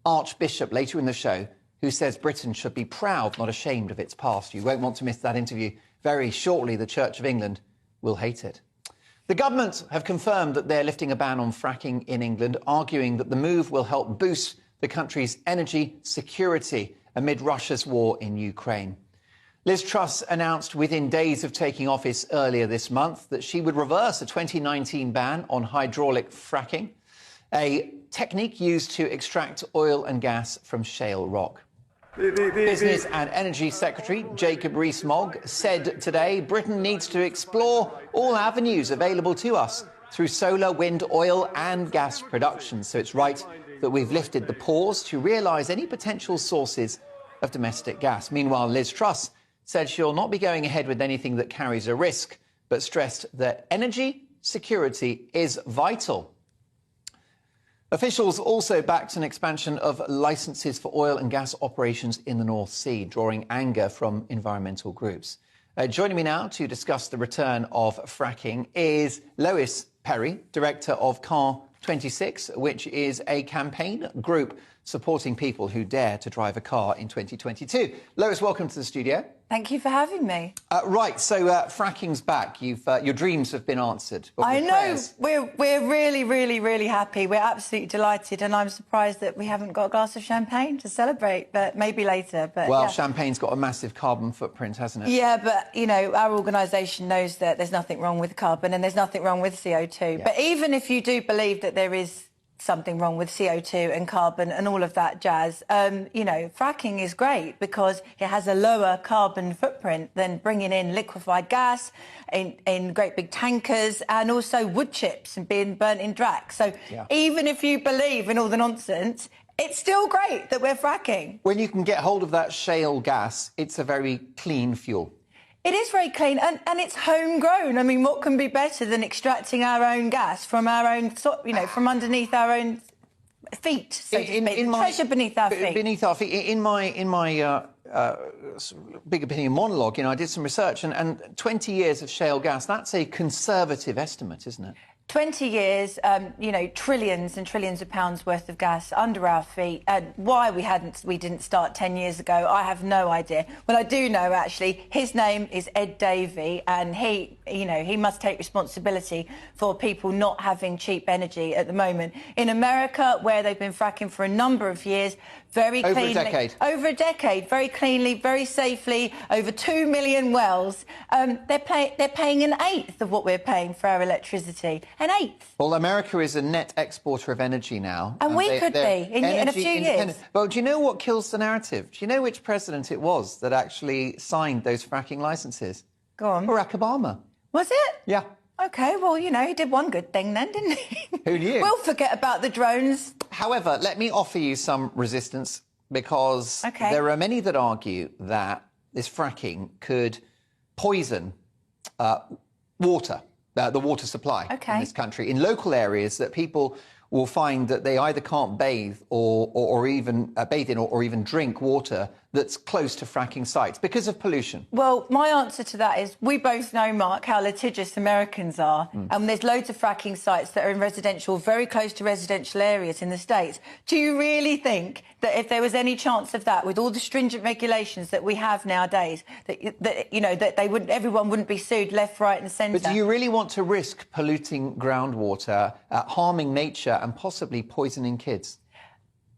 Archbishop later in the show, who says Britain should be proud, not ashamed of its past. You won't want to miss that interview. Very shortly, the Church of England will hate it. The government have confirmed that they're lifting a ban on fracking in England, arguing that the move will help boost the country's energy security amid Russia's war in Ukraine. Liz Truss announced within days of taking office earlier this month that she would reverse a 2019 ban on hydraulic fracking, a technique used to extract oil and gas from shale rock. Business and Energy Secretary Jacob Rees-Mogg said today Britain needs to explore all avenues available to us through solar, wind, oil and gas production. So it's right that we've lifted the pause to realise any potential sources of domestic gas. Meanwhile, Liz Truss said she'll not be going ahead with anything that carries a risk, but stressed that energy security is vital. Officials also backed an expansion of licences for oil and gas operations in the North Sea, drawing anger from environmental groups. Joining me now to discuss the return of fracking is Lois Perry, Director of Car 26, which is a campaign group supporting people who dare to drive a car in 2022. Lois, welcome to the studio. Thank you for having me. Right, so fracking's back. Your dreams have been answered. I know. We're really, really, really happy. We're absolutely delighted, and I'm surprised that we haven't got a glass of champagne to celebrate, but maybe later. But well, yeah. Champagne's got a massive carbon footprint, hasn't it? Yeah, but, you know, our organisation knows that there's nothing wrong with carbon and there's nothing wrong with CO2. Yeah. But even if you do believe that there is something wrong with CO2 and carbon and all of that jazz, you know, fracking is great because it has a lower carbon footprint than bringing in liquefied gas in great big tankers and also wood chips and being burnt in drac. So even if you believe in all the nonsense, it's still great that we're fracking. When you can get hold of that shale gas, it's a very clean fuel. It is very clean and it's homegrown. I mean, what can be better than extracting our own gas from our own, you know, from underneath our own feet, so to speak, treasure beneath our feet. Beneath our feet. In my big opinion monologue, you know, I did some research and 20 years of shale gas, that's a conservative estimate, isn't it? 20 years, you know, trillions and trillions of pounds worth of gas under our feet. Why we didn't start 10 years ago, I have no idea. Well, I do know, actually, his name is Ed Davey, and he, you know, he must take responsibility for people not having cheap energy at the moment. In America, where they've been fracking for a number of years, very cleanly... Over a decade, very cleanly, very safely, over 2 million wells. They're paying an eighth of what we're paying for our electricity. An eighth. Well, America is a net exporter of energy now. And we could be in a few years. Well, do you know what kills the narrative? Do you know which president it was that actually signed those fracking licences? Go on. Barack Obama. Was it? Yeah. OK, well, you know, he did one good thing then, didn't he? Who knew? We'll forget about the drones. However, let me offer you some resistance because there are many that argue that this fracking could poison water. The water supply in this country, in local areas that people will find that they either can't bathe or even bathe in or even drink water that's close to fracking sites because of pollution. Well, my answer to that is we both know, Mark, how litigious Americans are. And there's loads of fracking sites that are in residential, very close to residential areas in the States. Do you really think that if there was any chance of that, with all the stringent regulations that we have nowadays, that you know, that everyone wouldn't be sued left, right and centre? But do you really want to risk polluting groundwater, harming nature and possibly poisoning kids?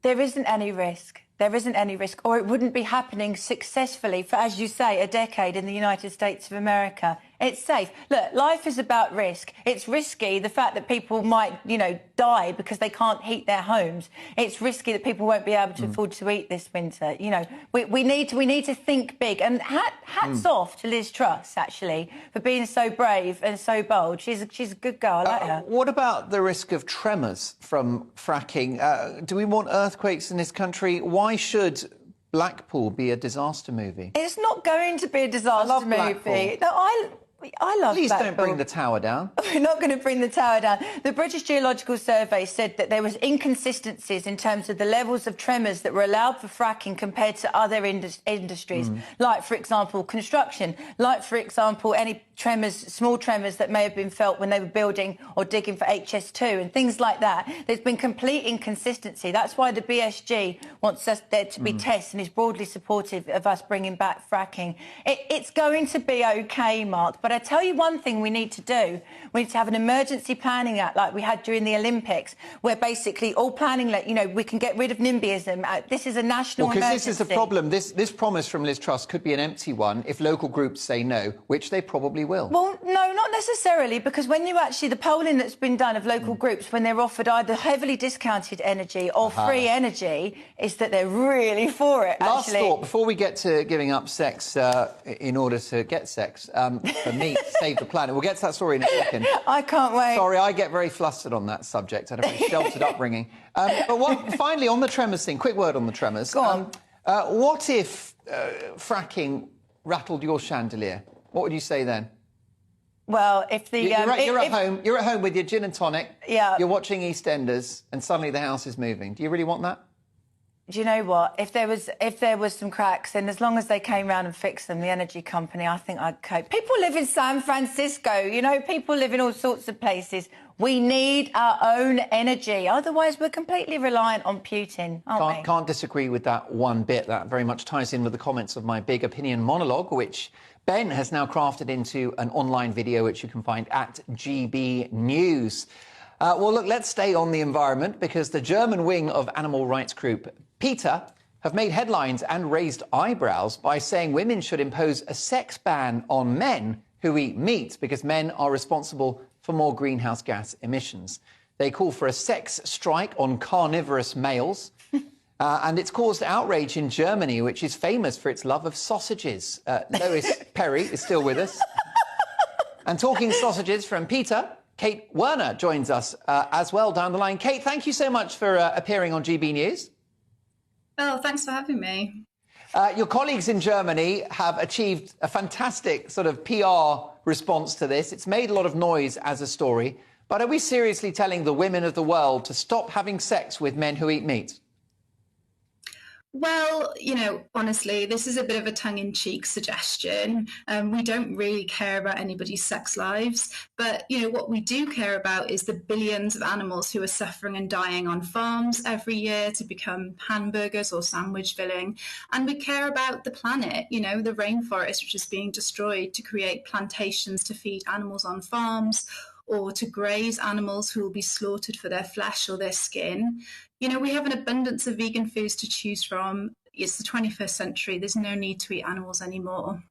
There isn't any risk. There isn't any risk, or it wouldn't be happening successfully for, as you say, a decade in the United States of America. It's safe. Look, life is about risk. It's risky, the fact that people might, you know, die because they can't heat their homes. It's risky that people won't be able to afford to eat this winter. You know, we need to think big. And hats off to Liz Truss, actually, for being so brave and so bold. She's a good girl. I like her. What about the risk of tremors from fracking? Do we want earthquakes in this country? Why should Blackpool be a disaster movie? It's not going to be a disaster movie. No, I love Please Blackpool. don't bring the tower down. We're not going to bring the tower down. The British Geological Survey said that there was inconsistencies in terms of the levels of tremors that were allowed for fracking compared to other industries, like, for example, construction, like, for example, any tremors, small tremors that may have been felt when they were building or digging for HS2 and things like that. There's been complete inconsistency. That's why the BSG wants us there to be tests and is broadly supportive of us bringing back fracking. It's going to be OK, Mark, but I tell you one thing we need to do. We need to have an emergency planning act like we had during the Olympics, where basically all planning, we can get rid of NIMBYism. This is a national emergency. Because this is the problem. This promise from Liz Truss could be an empty one if local groups say no, which they probably will. Well, no, not necessarily, because when you actually, the polling that's been done of local groups, when they're offered either heavily discounted energy or free energy, is that they're really for it, Last actually. thought, before we get to giving up sex in order to get sex, for me, save the planet. We'll get to that story in a second. I can't wait. Sorry, I get very flustered on that subject. I had a very sheltered upbringing. But finally, on the tremors thing, quick word on the tremors. Go on. What if fracking rattled your chandelier? What would you say then? Well, if the... You're at home with your gin and tonic. Yeah. You're watching EastEnders and suddenly the house is moving. Do you really want that? Do you know what? If there was some cracks, then as long as they came round and fixed them, the energy company, I think I'd cope. People live in San Francisco, people live in all sorts of places. We need our own energy. Otherwise, we're completely reliant on Putin, aren't we? Can't disagree with that one bit. That very much ties in with the comments of my big opinion monologue, which Ben has now crafted into an online video, which you can find at GB News. Well, look, let's stay on the environment, because the German wing of animal rights group PETA have made headlines and raised eyebrows by saying women should impose a sex ban on men who eat meat because men are responsible for more greenhouse gas emissions. They call for a sex strike on carnivorous males. And it's caused outrage in Germany, which is famous for its love of sausages. Lois Perry is still with us. And talking sausages from PETA, Kate Werner joins us as well down the line. Kate, thank you so much for appearing on GB News. Oh, thanks for having me. Your colleagues in Germany have achieved a fantastic sort of PR response to this. It's made a lot of noise as a story. But are we seriously telling the women of the world to stop having sex with men who eat meat? Well, honestly, this is a bit of a tongue-in-cheek suggestion. We don't really care about anybody's sex lives. But, what we do care about is the billions of animals who are suffering and dying on farms every year to become hamburgers or sandwich filling. And we care about the planet, the rainforest, which is being destroyed to create plantations to feed animals on farms, or to graze animals who will be slaughtered for their flesh or their skin. We have an abundance of vegan foods to choose from. It's the 21st century. There's no need to eat animals anymore.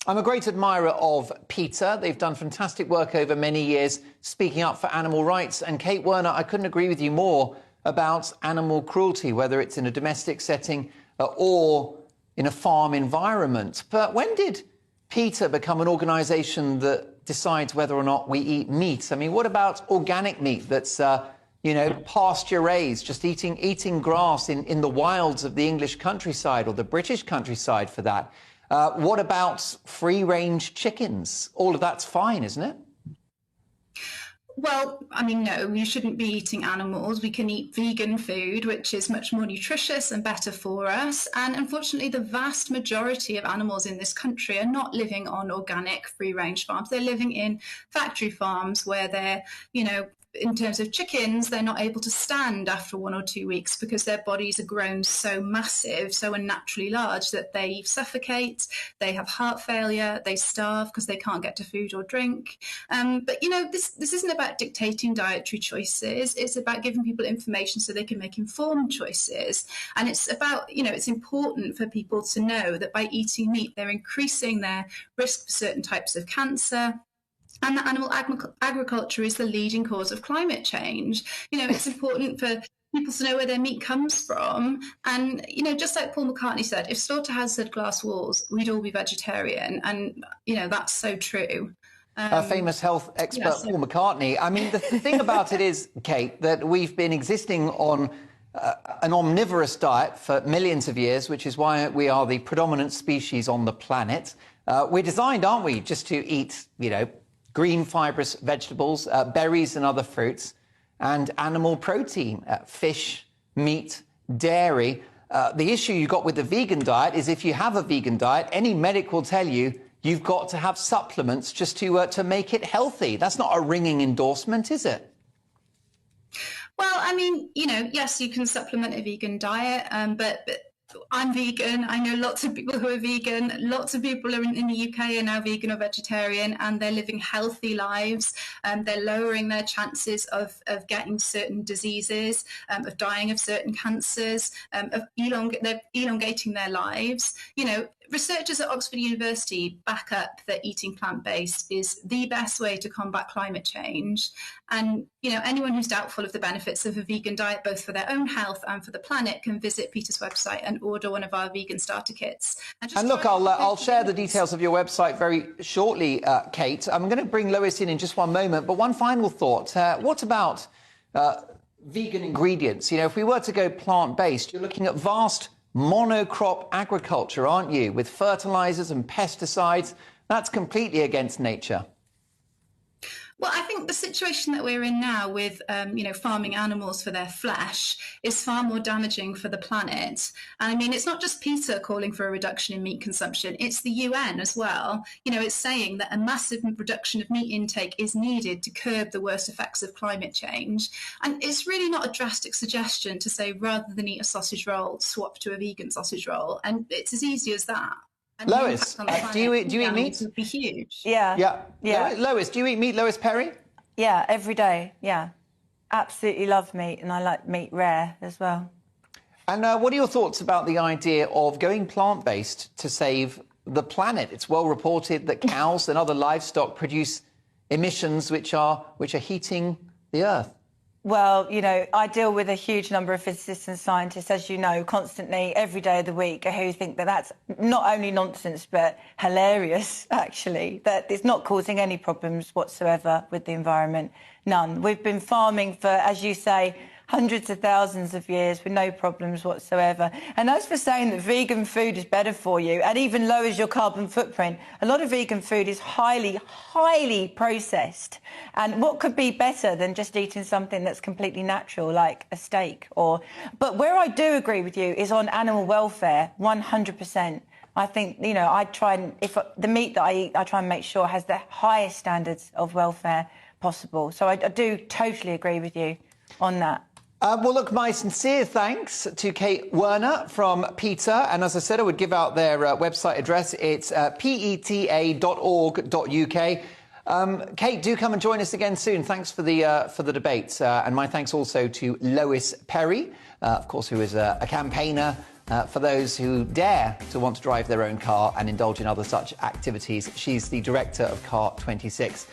I'm a great admirer of PETA. They've done fantastic work over many years speaking up for animal rights. And Kate Werner, I couldn't agree with you more about animal cruelty, whether it's in a domestic setting or in a farm environment. But when did PETA become an organisation that decides whether or not we eat meat? I mean, what about organic meat that's, pasture-raised, just eating grass in the wilds of the English countryside or the British countryside for that? What about free-range chickens? All of that's fine, isn't it? Well, no, you shouldn't be eating animals. We can eat vegan food, which is much more nutritious and better for us. And unfortunately, the vast majority of animals in this country are not living on organic free-range farms. They're living in factory farms where they're, in terms of chickens, they're not able to stand after 1 or 2 weeks because their bodies are grown so massive, so unnaturally large that they suffocate, they have heart failure, they starve because they can't get to food or drink. But, this isn't about dictating dietary choices. It's about giving people information so they can make informed choices. And it's about, it's important for people to know that by eating meat, they're increasing their risk for certain types of cancer, and that animal agriculture is the leading cause of climate change. It's important for people to know where their meat comes from. And, just like Paul McCartney said, if slaughterhouse had glass walls, we'd all be vegetarian. And, that's so true. Famous health expert Paul McCartney. I mean, the thing about it is, Kate, that we've been existing on an omnivorous diet for millions of years, which is why we are the predominant species on the planet. We're designed, aren't we, just to eat, green fibrous vegetables, berries and other fruits, and animal protein, fish, meat, dairy. The issue you got with the vegan diet is if you have a vegan diet, any medic will tell you you've got to have supplements just to make it healthy. That's not a ringing endorsement, is it? Well, I mean, yes, you can supplement a vegan diet, but I'm vegan. I know lots of people who are vegan. Lots of people in the UK are now vegan or vegetarian, and they're living healthy lives. They're lowering their chances of getting certain diseases, of dying of certain cancers, they're elongating their lives. Researchers at Oxford University back up that eating plant-based is the best way to combat climate change. And, anyone who's doubtful of the benefits of a vegan diet, both for their own health and for the planet, can visit Peter's website and order one of our vegan starter kits. And look, I'll share the details of your website very shortly, Kate. I'm going to bring Lois in just one moment. But one final thought. What about vegan ingredients? If we were to go plant-based, you're looking at vast monocrop agriculture, aren't you? With fertilizers and pesticides. That's completely against nature. Well, I think the situation that we're in now with, farming animals for their flesh is far more damaging for the planet. And I mean, it's not just Peter calling for a reduction in meat consumption, it's the UN as well. It's saying that a massive reduction of meat intake is needed to curb the worst effects of climate change. And it's really not a drastic suggestion to say, rather than eat a sausage roll, swap to a vegan sausage roll. And it's as easy as that. And Lois, do you eat meat? Would be huge. Yeah. Lois, do you eat meat, Lois Perry? Yeah, every day. Yeah, absolutely love meat, and I like meat rare as well. And what are your thoughts about the idea of going plant-based to save the planet? It's well reported that cows and other livestock produce emissions which are heating the earth. Well, I deal with a huge number of physicists and scientists, as you know, constantly, every day of the week, who think that that's not only nonsense, but hilarious, actually, that it's not causing any problems whatsoever with the environment. None. We've been farming for, as you say, hundreds of thousands of years with no problems whatsoever. And as for saying that vegan food is better for you and even lowers your carbon footprint, a lot of vegan food is highly, highly processed. And what could be better than just eating something that's completely natural, like a steak? But where I do agree with you is on animal welfare, 100%. I think, I try and, if the meat that I eat, I try and make sure has the highest standards of welfare possible. So I do totally agree with you on that. Well, look, my sincere thanks to Kate Werner from PETA. And as I said, I would give out their website address. It's peta.org.uk. Kate, do come and join us again soon. Thanks for the debate. And my thanks also to Lois Perry, of course, who is a campaigner for those who dare to want to drive their own car and indulge in other such activities. She's the director of Car 26.